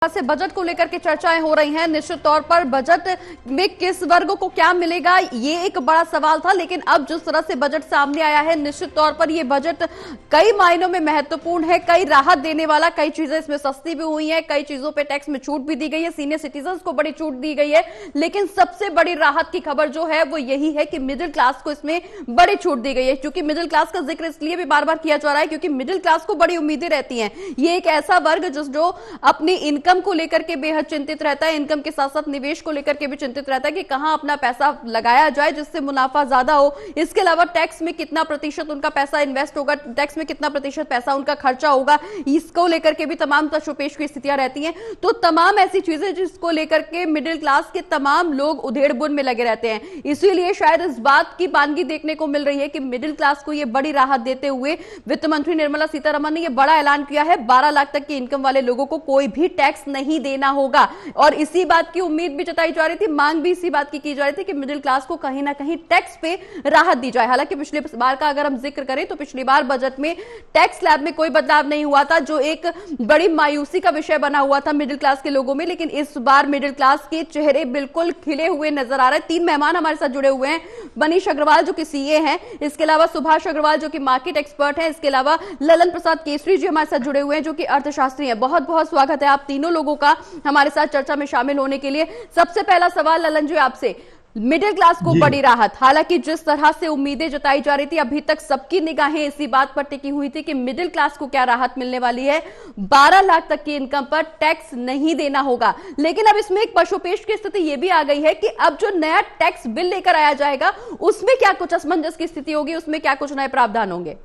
से बजट को लेकर के चर्चाएं हो रही हैं। निश्चित तौर पर बजट में किस वर्ग को क्या मिलेगा ये एक बड़ा सवाल था, लेकिन अब जिस तरह से बजट सामने आया है निश्चित तौर पर ये बजट कई मायनों में महत्वपूर्ण है, कई राहत देने वाला, कई चीजें इसमें सस्ती भी हुई हैं, कई चीजों पे टैक्स में छूट भी दी गई है, सीनियर सिटीजन्स को बड़ी छूट दी गई है। लेकिन सबसे बड़ी राहत की खबर जो है वो यही है कि मिडिल क्लास को इसमें बड़ी छूट दी गई है। क्योंकि मिडिल क्लास का जिक्र इसलिए भी बार बार किया जा रहा है क्योंकि मिडिल क्लास को बड़ी उम्मीदें रहती हैं। ये एक ऐसा वर्ग जो अपनी इनकम को लेकर के बेहद चिंतित रहता है, इनकम के साथ साथ निवेश को लेकर के भी चिंतित रहता है कि कहां अपना पैसा लगाया जाए जिससे मुनाफा ज्यादा हो। इसके अलावा टैक्स में कितना प्रतिशत उनका पैसा इन्वेस्ट होगा, टैक्स में कितना प्रतिशत पैसा उनका खर्चा होगा, इसको लेकर के भी तमाम तशवीश की स्थितियां रहती हैं। तो तमाम ऐसी चीजें जिसको लेकर के मिडिल क्लास के तमाम लोग उधेड़-बुन में लगे रहते हैं। इसीलिए शायद इस बात की बानगी देखने को मिल रही है कि मिडिल क्लास को यह बड़ी राहत देते हुए वित्त मंत्री निर्मला सीतारमण ने यह बड़ा ऐलान किया है। 12 लाख तक की इनकम वाले लोगों को कोई भी टैक्स नहीं देना होगा और इसी बात की उम्मीद भी जताई जा रही थी, मांग भी इसी बात की जा रही थी कि मिडिल क्लास को कहीं ना कहीं टैक्स पे राहत दी जाए। हालांकि पिछली बार का अगर हम जिक्र करें तो पिछली बार बजट में टैक्स स्लैब में कोई बदलाव नहीं हुआ था, जो एक बड़ी मायूसी का विषय बना हुआ था मिडिल क्लास के लोगों में। लेकिन इस बार मिडिल क्लास के चेहरे बिल्कुल खिले हुए नजर आ रहे हैं। 3 मेहमान हमारे साथ जुड़े हुए हैं, मनीष अग्रवाल जो कि सीए हैं, इसके अलावा सुभाष अग्रवाल जो कि मार्केट एक्सपर्ट हैं, इसके अलावा ललन प्रसाद केसरी जी हमारे साथ जुड़े हुए हैं जो कि अर्थशास्त्री हैं। बहुत बहुत स्वागत है आप तीनों लोगों का हमारे साथ चर्चा में शामिल होने के लिए। सबसे पहला सवाल ललन जी आपसे, मिडिल क्लास को बड़ी राहत, हालांकि जिस तरह से उम्मीदें जताई जा रही थी अभी तक सबकी निगाहें इसी बात पर टिकी हुई थी कि मिडिल क्लास को क्या राहत मिलने वाली है। 12 लाख तक की इनकम पर टैक्स नहीं देना होगा, लेकिन अब इसमें एक पशुपेश की स्थिति यह भी आ गई है कि अब जो नया टैक्स बिल लेकर आया जाएगा उसमें क्या कुछ असमंजस की स्थिति होगी, उसमें क्या कुछ नए प्रावधान होंगे।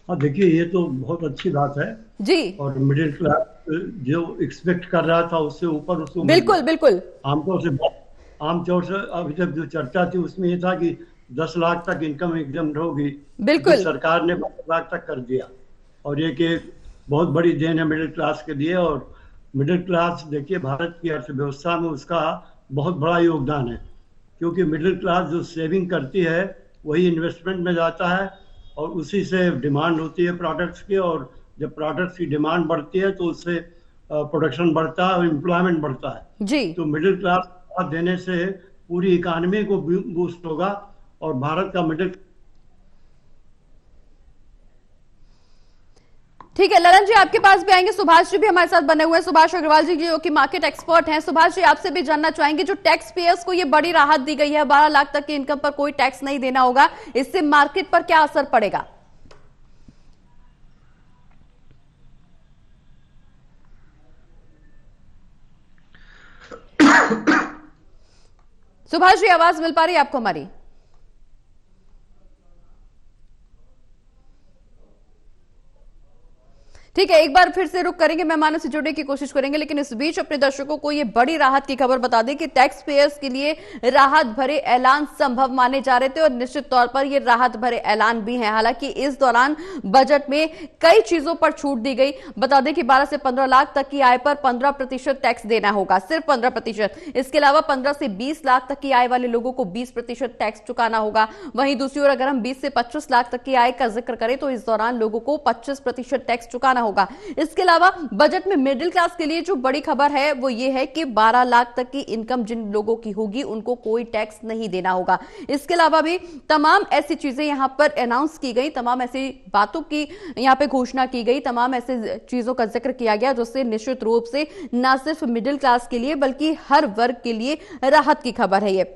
हाँ देखिए, ये तो बहुत अच्छी बात है जी, और मिडिल क्लास जो एक्सपेक्ट कर रहा था उससे ऊपर उसको बिल्कुल बिल्कुल आमतौर से अभी तक जो चर्चा थी उसमें ये था कि 10 लाख तक इनकम एग्जम्प्ट होगी, बिल्कुल सरकार ने 12 लाख तक कर दिया और ये कि बहुत बड़ी देन है मिडिल क्लास के लिए। और मिडिल क्लास देखिए भारत की अर्थव्यवस्था में उसका बहुत बड़ा योगदान है, क्योंकि मिडिल क्लास जो सेविंग करती है वही इन्वेस्टमेंट में जाता है और उसी से डिमांड होती है प्रोडक्ट्स की, और जब प्रोडक्ट्स की डिमांड बढ़ती है तो उससे प्रोडक्शन बढ़ता है और एम्प्लॉयमेंट बढ़ता है जी। तो मिडिल क्लास देने से पूरी इकोनॉमी को बूस्ट होगा और भारत का मिडिल। ठीक है ललन जी, आपके पास भी आएंगे। सुभाष जी भी हमारे साथ बने हुए हैं, सुभाष अग्रवाल जी जो कि मार्केट एक्सपर्ट हैं। सुभाष जी आपसे भी जानना चाहेंगे, जो टैक्स पेयर्स को ये बड़ी राहत दी गई है, 12 लाख तक की इनकम पर कोई टैक्स नहीं देना होगा, इससे मार्केट पर क्या असर पड़ेगा। सुभाष जी आवाज मिल पा रही है आपको हमारी? ठीक है, एक बार फिर से रुक करेंगे, मेहमानों से जुड़ने की कोशिश करेंगे, लेकिन इस बीच अपने दर्शकों को ये बड़ी राहत की खबर बता दें कि टैक्स पेयर्स के लिए राहत भरे ऐलान संभव माने जा रहे थे और निश्चित तौर पर ये राहत भरे ऐलान भी हैं। हालांकि इस दौरान बजट में कई चीजों पर छूट दी गई। बता दें कि 12 से 15 लाख तक की आय पर 15% टैक्स देना होगा, सिर्फ 15%। इसके अलावा 15 से 20 लाख तक की आय वाले लोगों को 20% टैक्स चुकाना होगा। वहीं दूसरी ओर अगर हम 20 से 25 लाख तक की आय का जिक्र करें तो इस दौरान लोगों को 25% टैक्स चुकाना होगा। इसके अलावा बजट में मिडिल क्लास के लिए जो बड़ी खबर है वो ये है कि 12 लाख तक की इनकम जिन लोगों की होगी उनको कोई टैक्स नहीं देना होगा। इसके अलावा भी तमाम ऐसी चीजें यहां पर अनाउंस की गई, तमाम ऐसी बातों की यहां पे घोषणा की गई, तमाम ऐसे चीजों का जिक्र किया गया जिससे निश्चित रूप से न सिर्फ मिडिल क्लास के लिए बल्कि हर वर्ग के लिए राहत की खबर है ये।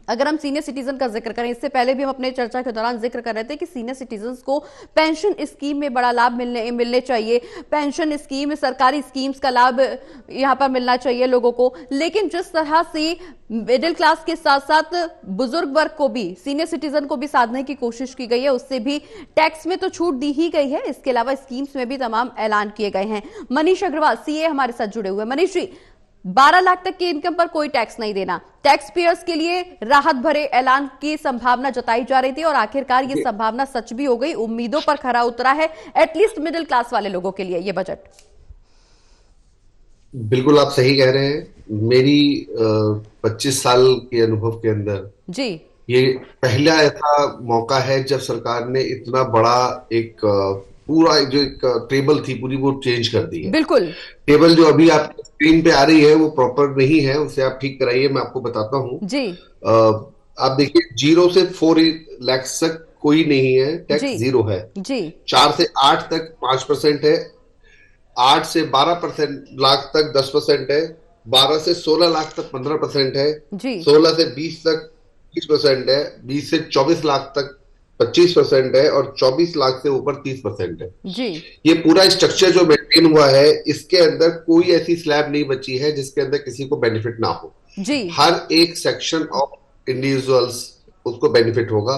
अगर हम सीनियर सिटीजन का जिक्र करें, इससे पहले भी हम अपने चर्चा के दौरान जिक्र कर रहे थे कि सीनियर सिटीजन्स को पेंशन स्कीम में बड़ा लाभ मिलने चाहिए, पेंशन स्कीम, सरकारी स्कीम्स का लाभ यहां पर मिलना चाहिए लोगों को। लेकिन जिस तरह से मिडिल क्लास के साथ साथ बुजुर्ग वर्ग को भी, सीनियर सिटीजन को भी साधने की कोशिश की गई है, उससे भी टैक्स में तो छूट दी ही गई है, इसके अलावा स्कीम्स में भी तमाम ऐलान किए गए हैं। मनीष अग्रवाल सीए हमारे साथ जुड़े हुए। मनीष जी, 12 लाख तक की इनकम पर कोई टैक्स नहीं देना, टैक्स पेयर्स के लिए राहत भरे ऐलान की संभावना जताई जा रही थी और आखिरकार ये संभावना सच भी हो गई, उम्मीदों पर खरा उतरा है एटलीस्ट मिडिल क्लास वाले लोगों के लिए ये बजट। बिल्कुल आप सही कह रहे हैं। मेरी 25 साल के अनुभव के अंदर जी ये पहला ऐसा मौका है जब सरकार ने इतना बड़ा एक पूरा जो एक टेबल थी पूरी वो चेंज कर दी है। बिल्कुल। टेबल जो अभी आप स्क्रीन पे आ रही है वो प्रॉपर नहीं है, उसे आप ठीक कराइए, मैं आपको बताता हूँ। जी आप देखिए 0 से 4 लाख तक कोई नहीं है, टैक्स जी 0 है। जी 4 से 8 तक 5% है, 8 से 12 लाख तक 10% है, 12 से 16 लाख तक 15% है, जी 16 से 20 तक 20% है, 20 से 24 लाख तक 25% है, और 24 लाख से ऊपर 30% है। जी ये पूरा स्ट्रक्चर जो मेंटेन हुआ है, इसके अंदर कोई ऐसी स्लैब नहीं बची है जिसके अंदर किसी को बेनिफिट ना हो। जी हर एक सेक्शन ऑफ इंडिविजुअल्स उसको बेनिफिट होगा,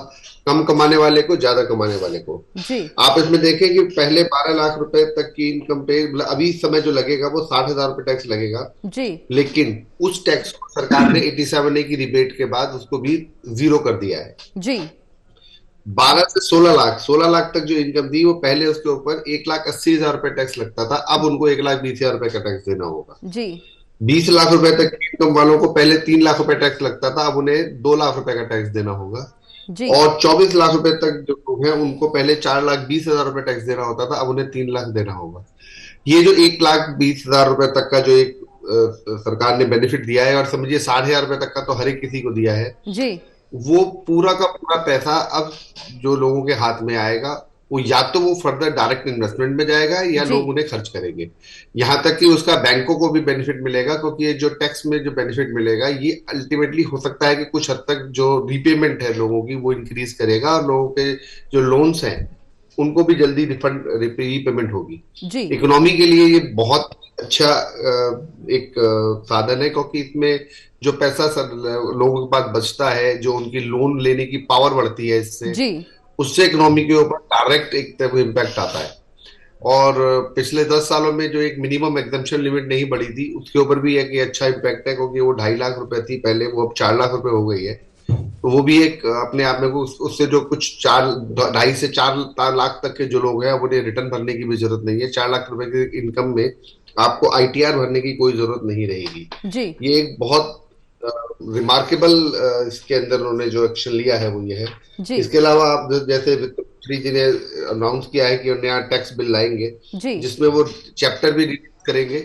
कम कमाने वाले को, ज्यादा कमाने वाले को। जी आप इसमें देखें कि पहले 12 लाख रुपए तक की इनकम पे मतलब अभी समय जो लगेगा वो 60,000 रुपए टैक्स लगेगा, जी लेकिन उस टैक्स को सरकार ने 87A की रिबेट के बाद उसको भी 0 कर दिया है। जी 12 से 16 लाख, 16 लाख तक जो इनकम थी वो पहले उसके ऊपर 1,80,000 रुपए टैक्स लगता था, अब उनको 1,20,000 रुपए का टैक्स देना होगा। जी 20 लाख रुपए तक की इनकम वालों को पहले 3 लाख रुपए टैक्स लगता था, अब उन्हें 2 लाख रुपए का टैक्स देना होगा। जी और 24 लाख रुपए तक जो लोग हैं उनको पहले 4,20,000 रुपए टैक्स देना होता था, अब उन्हें 3 लाख देना होगा। ये जो 1,20,000 रुपए तक का जो एक सरकार ने बेनिफिट दिया है, और समझिए 60,000 रुपए तक का तो हर एक किसी को दिया है, जी वो पूरा का पूरा पैसा अब जो लोगों के हाथ में आएगा वो या तो वो फर्दर डायरेक्ट इन्वेस्टमेंट में जाएगा या जी लोग उन्हें खर्च करेंगे। यहां तक कि उसका बैंकों को भी बेनिफिट मिलेगा, क्योंकि ये जो टैक्स में जो बेनिफिट मिलेगा ये अल्टीमेटली हो सकता है कि कुछ हद तक जो रीपेमेंट है लोगों की वो इंक्रीज करेगा, और लोगों के जो लोन्स हैं उनको भी जल्दी रिफंड रीपेमेंट होगी। जी इकोनॉमी के लिए ये बहुत अच्छा एक साधन है, क्योंकि इसमें जो पैसा लोगों के पास बचता है, जो उनकी लोन लेने की पावर बढ़ती है इससे, जी उससे इकोनॉमी के ऊपर डायरेक्ट एक तरह का इम्पैक्ट आता है। और पिछले 10 सालों में जो एक मिनिमम एग्जम्पशन लिमिट नहीं बढ़ी थी उसके ऊपर भी एक अच्छा इम्पैक्ट है, क्योंकि वो 2.5 लाख रुपए थी पहले, वो अब 4 लाख रुपए हो गई है। तो वो भी एक अपने आप में उससे जो कुछ 2.5 से 4 लाख तक के जो लोग हैं अब उन्हें रिटर्न भरने की भी जरूरत नहीं है। 4 लाख रुपए की इनकम में आपको ITR भरने की कोई जरूरत नहीं रहेगी। जी ये एक बहुत रिमार्केबल इसके अंदर उन्होंने जो एक्शन लिया है वो ये है। जी इसके अलावा आप जैसे वित्त मंत्री जी ने अनाउंस किया है कि नया टैक्स बिल लाएंगे, जी जिसमें वो चैप्टर भी रिलीज करेंगे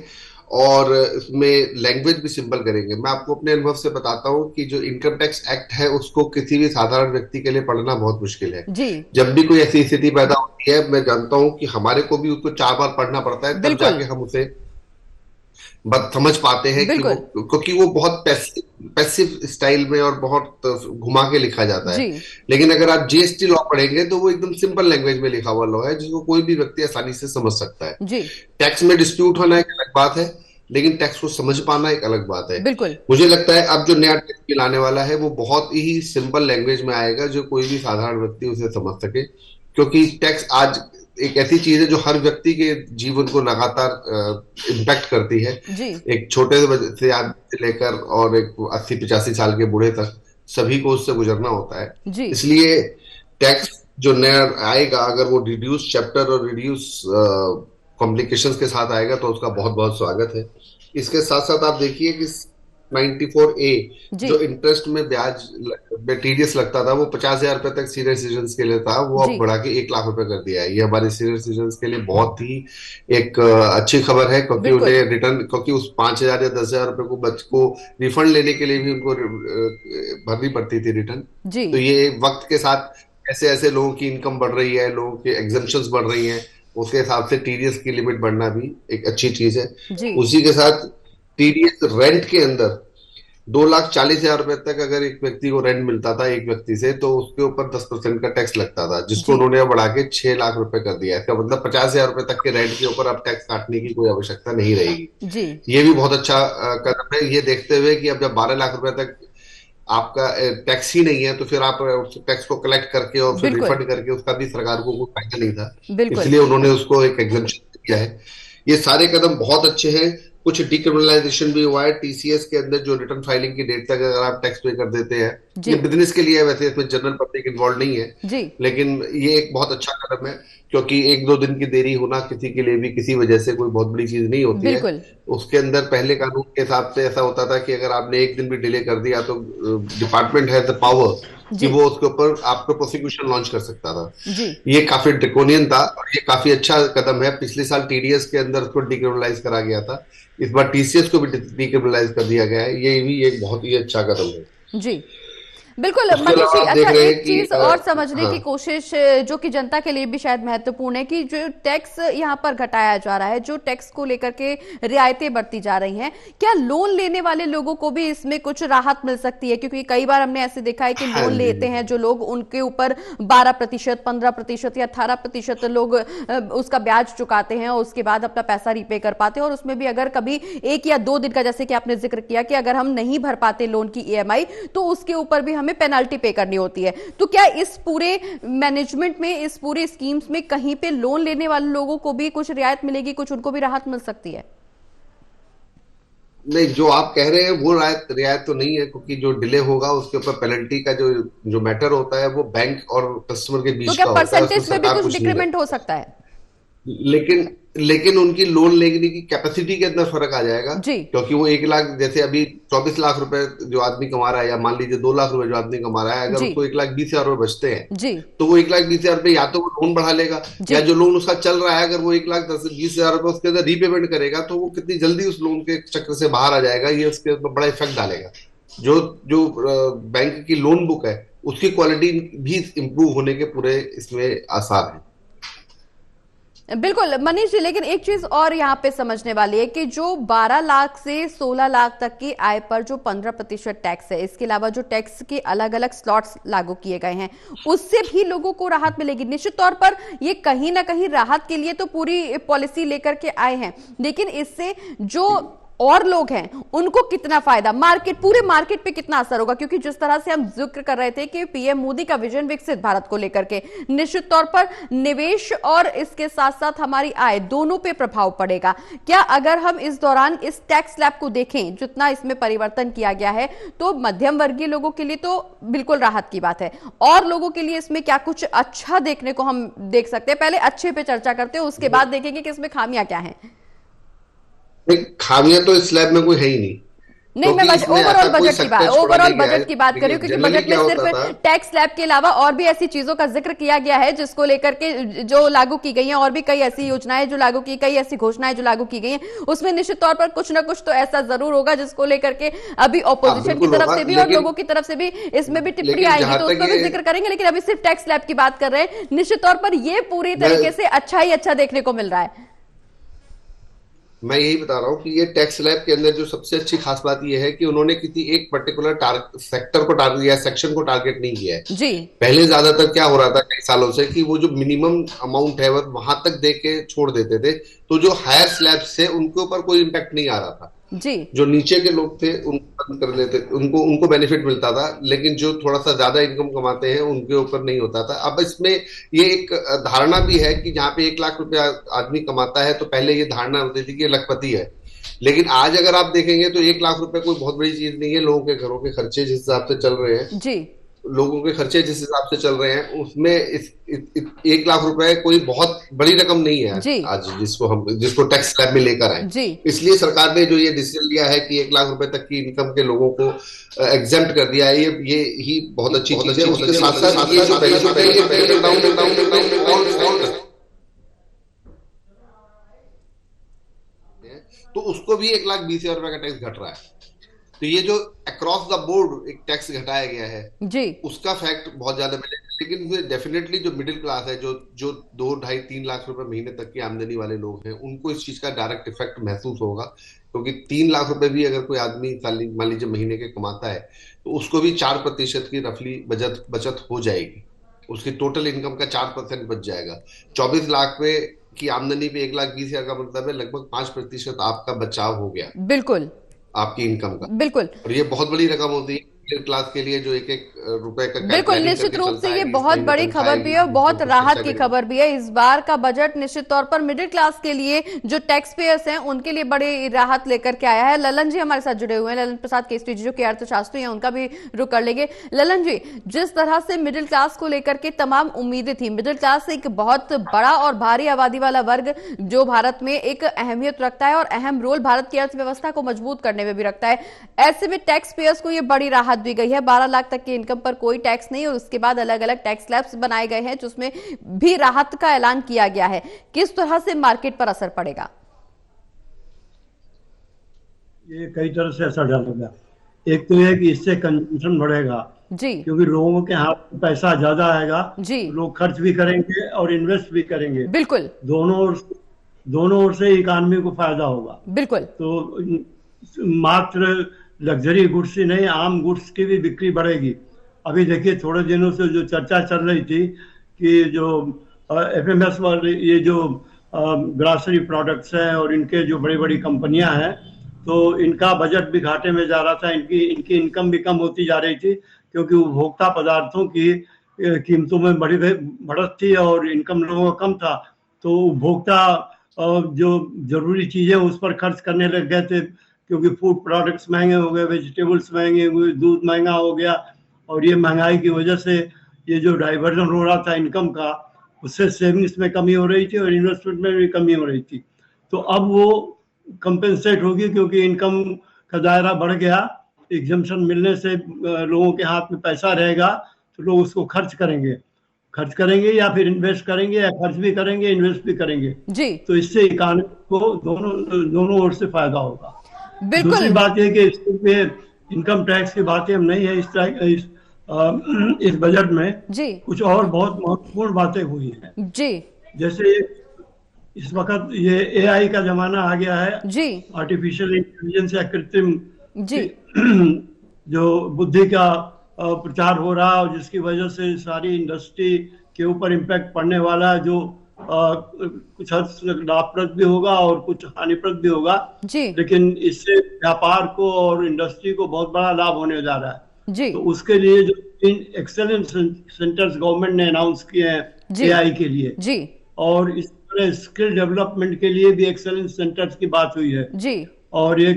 और इसमें लैंग्वेज भी सिंपल करेंगे। मैं आपको अपने अनुभव से बताता हूँ कि जो इनकम टैक्स एक्ट है उसको किसी भी साधारण व्यक्ति के लिए पढ़ना बहुत मुश्किल है। जी जब भी कोई ऐसी स्थिति पैदा होती है, मैं जानता हूँ कि हमारे को भी उसको 4 बार पढ़ना पड़ता है, तब बिल्कुल जाके हम उसे समझ पाते हैं कि वो, बिल्कुल क्योंकि वो बहुत पैसिव स्टाइल में और बहुत घुमा के लिखा जाता है। जी लेकिन अगर आप GST लॉ पढ़ेंगे तो वो एकदम सिंपल लैंग्वेज में लिखा हुआ लॉ है, जिसको कोई भी व्यक्ति आसानी से समझ सकता है। जी टैक्स में डिस्प्यूट होना एक अलग बात है, लेकिन टैक्स को समझ पाना एक अलग बात है। बिल्कुल मुझे लगता है अब जो नया टैक्स बिल आने वाला है वो बहुत ही सिंपल लैंग्वेज में आएगा, जो कोई भी साधारण व्यक्ति उसे समझ सके, क्योंकि टैक्स आज एक ऐसी चीज है जो हर व्यक्ति के जीवन को लगातार इम्पैक्ट करती है। जी एक छोटे से आदमी से लेकर और एक 80-85 साल के बूढ़े तक सभी को उससे गुजरना होता है। जी इसलिए टैक्स जो नया आएगा, अगर वो रिड्यूस चैप्टर और रिड्यूस कॉम्प्लिकेशंस के साथ आएगा तो उसका बहुत बहुत स्वागत है। इसके साथ साथ आप देखिए कि 94A जी जो इंटरेस्ट में ब्याज TDS लगता था वो 50,000 रुपए तक सीनियर सिटीजन के लिए था, वो अब जी बढ़ा के 1 लाख रुपए कर दिया है। ये हमारे सीनियर सिटीजन के लिए बहुत ही एक अच्छी खबर है, क्योंकि बिल्कुल उन्हें रिटर्न, क्योंकि उस 5,000 या 10,000 रुपए को रिफंड लेने के लिए भी उनको भरनी पड़ती थी रिटर्न। जी तो ये वक्त के साथ ऐसे ऐसे लोगों की इनकम बढ़ रही है, लोगों के एग्जम्पशंस बढ़ रही हैं, उसके हिसाब से TDS की लिमिट बढ़ना भी एक अच्छी चीज है। जी उसी के साथ TDS रेंट के अंदर 2,40,000 रुपए तक अगर एक व्यक्ति को रेंट मिलता था एक व्यक्ति से, तो उसके ऊपर 10% का टैक्स लगता था, जिसको जी उन्होंने बढ़ा के 6 लाख रुपए कर दिया है। इसका मतलब 50,000 रुपए तक के रेंट के ऊपर अब टैक्स काटने की कोई आवश्यकता नहीं रहेगी। जी ये भी बहुत अच्छा कदम है, ये देखते हुए कि अब जब 12 लाख रुपए तक आपका टैक्स ही नहीं है तो फिर आप टैक्स को कलेक्ट करके और फिर बिल्कुल रिफंड करके उसका भी सरकार को कोई फायदा नहीं था, बिल्कुल इसलिए उन्होंने उसको एक एग्जम्पशन दिया है। ये सारे कदम बहुत अच्छे हैं। कुछ डिक्रिमिनलाइजेशन भी हुआ है, TCS के अंदर जो रिटर्न फाइलिंग की डेट तक अगर आप टैक्स पे कर देते हैं, जी ये बिजनेस के लिए है, वैसे इसमें जनरल पब्लिक इन्वॉल्व नहीं है, जी लेकिन ये एक बहुत अच्छा कदम है, क्योंकि एक दो दिन की देरी होना किसी के लिए भी किसी वजह से कोई बहुत बड़ी चीज नहीं होती है। बिल्कुल। उसके अंदर पहले कानून के हिसाब से ऐसा होता था कि अगर आपने एक दिन भी डिले कर दिया तो डिपार्टमेंट हैज द पावर कि जी वो उसके ऊपर आपको प्रोसिक्यूशन लॉन्च कर सकता था। जी ये काफी ड्रैकोनियन था और ये काफी अच्छा कदम है। पिछले साल टीडीएस के अंदर उसको डिक्रिमिनलाइज करा गया था, इस बार टीसीएस को भी डिक्रिमिनलाइज कर दिया गया है। ये भी एक बहुत ही अच्छा कदम है। जी बिल्कुल उसके मनीष अलावा जी। आप देख अच्छा, रहे हैं एक कि चीज और समझने की हाँ, कोशिश जो कि जनता के लिए भी शायद महत्वपूर्ण है कि जो टैक्स यहाँ पर घटाया जा रहा है, जो टैक्स को लेकर के रियायतें बढ़ती जा रही हैं, क्या लोन लेने वाले लोगों को भी इसमें कुछ राहत मिल सकती है? क्योंकि कई बार हमने ऐसे देखा है कि हाँ लोन जी लेते हैं जो लोग, उनके ऊपर 12%, 15% या 18% लोग उसका ब्याज चुकाते हैं और उसके बाद अपना पैसा रिपे कर पाते हैं। और उसमें भी अगर कभी 1 या 2 दिन का, जैसे कि आपने जिक्र किया कि अगर हम नहीं भर पाते लोन की ईएमआई तो उसके ऊपर भी हमें पेनल्टी पे करनी होती है। तो क्या इस पूरे मैनेजमेंट में, इस पूरे स्कीम्स में कहीं पे लोन लेने वाले लोगों को भी कुछ रियायत मिलेगी, कुछ उनको भी राहत मिल सकती है? नहीं, जो आप कह रहे हैं वो रियायत तो नहीं है, क्योंकि जो डिले होगा उसके ऊपर पेनल्टी का जो जो मैटर होता है वो बैंक और कस्टमर के तो बीच क्या का होता है, उसमें परसेंटेज में भी सरकार कुछ कुछ नहीं डिक्रीमेंट हो करती। सकता है? लेकिन उनकी लोन लेने की कैपेसिटी के अंदर फर्क आ जाएगा, जी क्योंकि वो 1 लाख, जैसे अभी 24 लाख रुपए जो आदमी कमा रहा है, या मान लीजिए 2 लाख रुपए जो आदमी कमा रहा है, अगर जी उसको 1,20,000 रुपए बचते हैं जी तो वो 1,20,000 रुपए या तो वो लोन बढ़ा लेगा, जी या जो लोन उसका चल रहा है अगर वो 1,20,000 रुपए उसके अंदर रीपेमेंट करेगा तो वो कितनी जल्दी उस लोन के चक्र से बाहर आ जाएगा, ये उसके ऊपर बड़ा इफेक्ट डालेगा। जो जो बैंक की लोन बुक है उसकी क्वालिटी भी इंप्रूव होने के पूरे इसमें आसार हैं। बिल्कुल मनीष जी, लेकिन एक चीज और यहाँ पे समझने वाली है कि जो 12 लाख से 16 लाख तक की आय पर जो 15% टैक्स है, इसके अलावा जो टैक्स के अलग अलग स्लॉट्स लागू किए गए हैं, उससे भी लोगों को राहत मिलेगी। निश्चित तौर पर ये कहीं ना कहीं राहत के लिए तो पूरी पॉलिसी लेकर के आए हैं, लेकिन इससे जो और लोग हैं उनको कितना फायदा, मार्केट, पूरे मार्केट पे कितना असर होगा? क्योंकि जिस तरह से हम जिक्र कर रहे थे कि पीएम मोदी का विजन विकसित भारत को लेकर के, निश्चित तौर पर निवेश और इसके साथ साथ हमारी आय दोनों पे प्रभाव पड़ेगा। क्या अगर हम इस दौरान इस टैक्स स्लैब को देखें, जितना इसमें परिवर्तन किया गया है, तो मध्यम वर्गीय लोगों के लिए तो बिल्कुल राहत की बात है, और लोगों के लिए इसमें क्या कुछ अच्छा देखने को हम देख सकते हैं? पहले अच्छे पे चर्चा करते हैं, उसके बाद देखेंगे कि इसमें खामियां क्या हैं। खामियां तो इस स्लैब में कोई है ही नहीं, नहीं, मैं क्योंकि इसमें ओवरऑल ऐसा कोई बजट की बात, सेक्टर छोड़ा ओवरऑल नहीं गया है। बजट की बात कर रही हूँ, क्योंकि जनरली बजट में क्या होता था, सिर्फ टैक्स स्लैब के अलावा और भी ऐसी चीजों का जिक्र किया गया है जिसको लेकर के जो लागू की गई हैं, और भी कई ऐसी योजनाएं जो लागू की, कई ऐसी घोषणाएं जो लागू की गई हैं, उसमें निश्चित तौर पर कुछ ना कुछ तो ऐसा जरूर होगा जिसको लेकर के अभी ऑपोजिशन की तरफ से भी और लोगों की तरफ से भी इसमें भी टिप्पणी आएगी, तो उसका भी जिक्र करेंगे। लेकिन अभी सिर्फ टैक्स स्लैब की बात कर रहे हैं। निश्चित तौर पर यह पूरी तरीके से अच्छा ही अच्छा देखने को मिल रहा है। मैं यही बता रहा हूँ कि ये टैक्स स्लैब के अंदर जो सबसे अच्छी खास बात ये है कि उन्होंने किसी एक पर्टिकुलर सेक्टर को टारगेट या सेक्शन को टारगेट नहीं किया है। जी पहले ज्यादातर क्या हो रहा था कई सालों से कि वो जो मिनिमम अमाउंट है वो वहां तक दे के छोड़ देते थे, तो जो हायर स्लैब से उनके ऊपर कोई इम्पैक्ट नहीं आ रहा था। जी जो नीचे के लोग थे उनको बंद कर लेते, उनको बेनिफिट मिलता था, लेकिन जो थोड़ा सा ज्यादा इनकम कमाते हैं उनके ऊपर नहीं होता था। अब इसमें ये एक धारणा भी है कि जहां पे 1 लाख रुपया आदमी कमाता है तो पहले ये धारणा होती थी कि लखपति है, लेकिन आज अगर आप देखेंगे तो 1 लाख रुपए कोई बहुत बड़ी चीज नहीं है। लोगों के घरों के खर्चे जिस हिसाब से चल रहे हैं, जी लोगों के खर्चे जिस हिसाब से चल रहे हैं, उसमें 1 लाख रुपए कोई बहुत बड़ी रकम नहीं है जी आज जिसको टैक्स स्लैब में लेकर आए। जी इसलिए सरकार ने जो ये डिसीजन लिया है कि 1 लाख रुपए तक की इनकम के लोगों को एग्जेम्प्ट कर दिया है, ये ही बहुत अच्छी चीज है। उसके साथ साथ ये जो बेनिफिट है ये डाउन तो उसको भी 1,20,000 रुपए का टैक्स घट रहा है। तो ये जो अक्रॉस द बोर्ड एक टैक्स घटाया गया है जी उसका फैक्ट बहुत ज्यादा मिलेगा, लेकिन डेफिनेटली जो मिडिल क्लास है, जो 2, 2.5, 3 लाख रुपए महीने तक की आमदनी वाले लोग हैं, उनको इस चीज का डायरेक्ट इफेक्ट महसूस होगा, क्योंकि 3 लाख रुपए भी अगर कोई आदमी मान लीजिए महीने के कमाता है तो उसको भी 4% की रफली बचत हो जाएगी। उसकी टोटल इनकम का 4% बच जाएगा। 24 लाख पे की आमदनी पे 1,20,000 का मतलब है लगभग 5% आपका बचाव हो गया बिल्कुल आपकी इनकम का। बिल्कुल और ये बहुत बड़ी रकम होती है। मिडिल क्लास के लिए जो एक एक रुपए का बिल्कुल, निश्चित रूप से ये बहुत बड़ी खबर भी है और बहुत राहत की खबर भी है। इस बार का बजट निश्चित तौर पर मिडिल क्लास के लिए, जो टैक्स पेयर्स हैं, उनके लिए बड़ी राहत लेकर के आया है। ललन जी हमारे साथ जुड़े हुए हैं, ललन प्रसाद केसरी जी जो कि अर्थशास्त्री हैं, उनका भी रुख कर लेंगे। ललन जी, जिस तरह से मिडिल क्लास को लेकर के तमाम उम्मीदें थी, मिडिल क्लास एक बहुत बड़ा और भारी आबादी वाला वर्ग जो भारत में एक अहमियत रखता है और अहम रोल भारत की अर्थव्यवस्था को मजबूत करने में भी रखता है, ऐसे में टैक्स पेयर्स को ये बड़ी राहत दी गई है। 12 लाख तक की इनकम पर कोई टैक्स नहीं और उसके बाद अलग अलग टैक्स स्लैब्स बनाए गए हैं जिसमें भी राहत का ऐलान किया गया है। किस तरह से मार्केट पर असर पड़ेगा? ये कई तरह से असर डालेगा। एक तो ये कि इससे कंजम्पशन बढ़ेगा जी, क्योंकि लोगों के हाथ में पैसा ज्यादा आएगा, जी, लोग खर्च भी करेंगे और इन्वेस्ट भी करेंगे। बिल्कुल, दोनों ओर से इकॉनमी को फायदा होगा। बिल्कुल, तो मात्र लग्जरी गुड्स ही नहीं, आम गुड्स की भी बिक्री बढ़ेगी। अभी देखिए, थोड़े दिनों से जो चर्चा चल रही थी कि जो एफएमएस वाले ये जो ग्रॉसरी प्रोडक्ट्स हैं और इनके जो बड़ी बड़ी कंपनियां हैं, तो इनका बजट भी घाटे में जा रहा था, इनकी इनकम भी कम होती जा रही थी क्योंकि उपभोक्ता पदार्थों की कीमतों में बड़ी बढ़त थी और इनकम लोगों का कम था। तो उपभोक्ता जो जरूरी चीजें उस पर खर्च करने लग गए थे क्योंकि फूड प्रोडक्ट्स महंगे हो गए, वेजिटेबल्स महंगे हुए, दूध महंगा हो गया और ये महंगाई की वजह से ये जो डाइवर्जन हो रहा था इनकम का, उससे सेविंग्स में कमी हो रही थी और इन्वेस्टमेंट में भी कमी हो रही थी। तो अब वो कंपेंसेट होगी क्योंकि इनकम का दायरा बढ़ गया। एग्जम्पशन मिलने से लोगों के हाथ में पैसा रहेगा तो लोग उसको खर्च करेंगे या फिर इन्वेस्ट करेंगे या खर्च भी करेंगे, इन्वेस्ट भी करेंगे जी, तो इससे इकॉनमी को दोनों ओर से फायदा होगा। बिल्कुल, दूसरी बात यह कि इसमें इनकम टैक्स की बातें हम नहीं है इस बजट में जी, कुछ और बहुत महत्वपूर्ण बातें हुई हैं। जी, जैसे इस वक्त ये एआई का जमाना आ गया है, जी, आर्टिफिशियल इंटेलिजेंस या कृत्रिम जी, जो बुद्धि का प्रचार हो रहा है और जिसकी वजह से सारी इंडस्ट्री के ऊपर इम्पैक्ट पड़ने वाला है, जो कुछ हद तक लाभप्रद भी होगा और कुछ हानिप्रद भी होगा, जी, लेकिन इससे व्यापार को और इंडस्ट्री को बहुत बड़ा लाभ होने जा रहा है। जी, तो उसके लिए जो 3 एक्सेलेंस सेंटर्स गवर्नमेंट ने अनाउंस किए हैं एआई के लिए, जी, और इस तरह स्किल डेवलपमेंट के लिए भी एक्सेलेंस सेंटर्स की बात हुई है, जी, और ये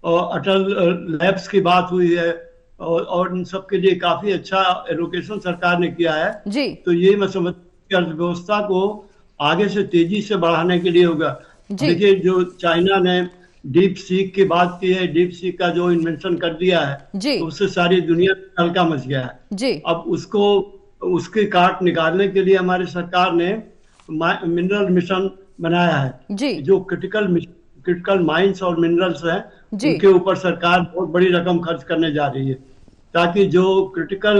अटल लैब्स की बात हुई है और इन सब के लिए काफी अच्छा एलोकेशन सरकार ने किया है। जी, तो ये मैं समझता हूं कि अर्थव्यवस्था को आगे से तेजी से बढ़ाने के लिए होगा। देखिए, जो चाइना ने डीप सीक की बात की है, डीप सीक का जो इन्वेंशन कर दिया है, तो उससे सारी दुनिया में हल्का मच गया है जी। अब उसके काट निकालने के लिए हमारी सरकार ने मिनरल मिशन बनाया है जी, जो क्रिटिकल माइंस और मिनरल्स हैं, उनके ऊपर सरकार बहुत बड़ी रकम खर्च करने जा रही है ताकि जो क्रिटिकल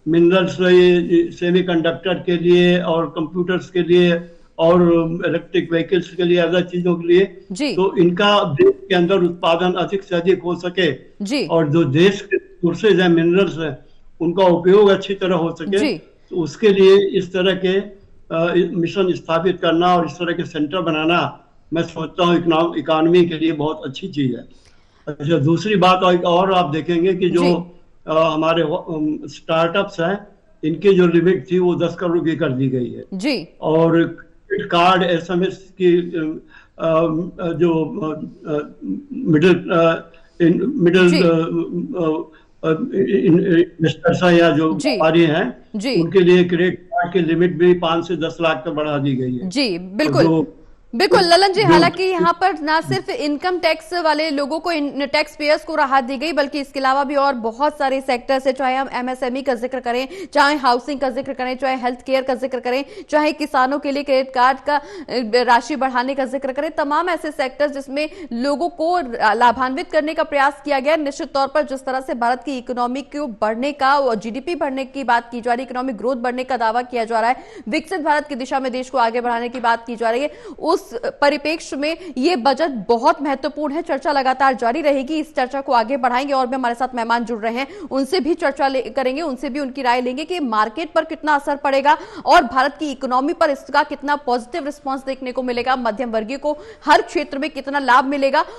मिनरल्स सेमीकंडक्टर के लिए और कंप्यूटर्स के लिए और इलेक्ट्रिक व्हीकल्स के लिए, अदर चीजों के लिए, तो इनका देश के अंदर उत्पादन अधिक से अधिक हो सके और जो देश के सोर्सेज हैं, मिनरल्स हैं, उनका उपयोग अच्छी तरह हो सके, तो उसके लिए इस तरह के मिशन स्थापित करना और इस तरह के सेंटर बनाना मैं सोचता हूँ इकोनॉमी के लिए बहुत अच्छी चीज है। अच्छा, दूसरी बात और आप देखेंगे कि जो हमारे स्टार्टअप्स हैं, इनकी जो लिमिट थी वो 10 करोड़ की कर दी गई है जी। और क्रेडिट कार्ड, एसएमएस की जो मिडिल इन्वेस्टर्स हैं या जो व्यापारी हैं, उनके लिए क्रेडिट कार्ड की लिमिट भी 5 से 10 लाख तक बढ़ा दी गई है जी। बिल्कुल बिल्कुल ललन जी, हालांकि यहाँ पर ना सिर्फ इनकम टैक्स वाले लोगों को, टैक्स पेयर्स को राहत दी गई, बल्कि इसके अलावा भी और बहुत सारे सेक्टर्स है, चाहे हम एमएसएमई का जिक्र करें, चाहे हाउसिंग का जिक्र करें, चाहे हेल्थ केयर का जिक्र करें, चाहे किसानों के लिए क्रेडिट कार्ड का राशि बढ़ाने का जिक्र करें, तमाम ऐसे सेक्टर्स जिसमें लोगों को लाभान्वित करने का प्रयास किया गया। निश्चित तौर पर जिस तरह से भारत की इकोनॉमी को बढ़ने का और जीडीपी बढ़ने की बात की जा रही है, इकोनॉमिक ग्रोथ बढ़ने का दावा किया जा रहा है, विकसित भारत की दिशा में देश को आगे बढ़ाने की बात की जा रही है, उस परिप्रेक्ष्य में यह बजट बहुत महत्वपूर्ण है। चर्चा लगातार जारी रहेगी, इस चर्चा को आगे बढ़ाएंगे और भी हमारे साथ मेहमान जुड़ रहे हैं, उनसे भी चर्चा करेंगे, उनसे भी उनकी राय लेंगे कि मार्केट पर कितना असर पड़ेगा और भारत की इकोनॉमी पर इसका कितना पॉजिटिव रिस्पांस देखने को मिलेगा, मध्यम वर्गीय को हर क्षेत्र में कितना लाभ मिलेगा।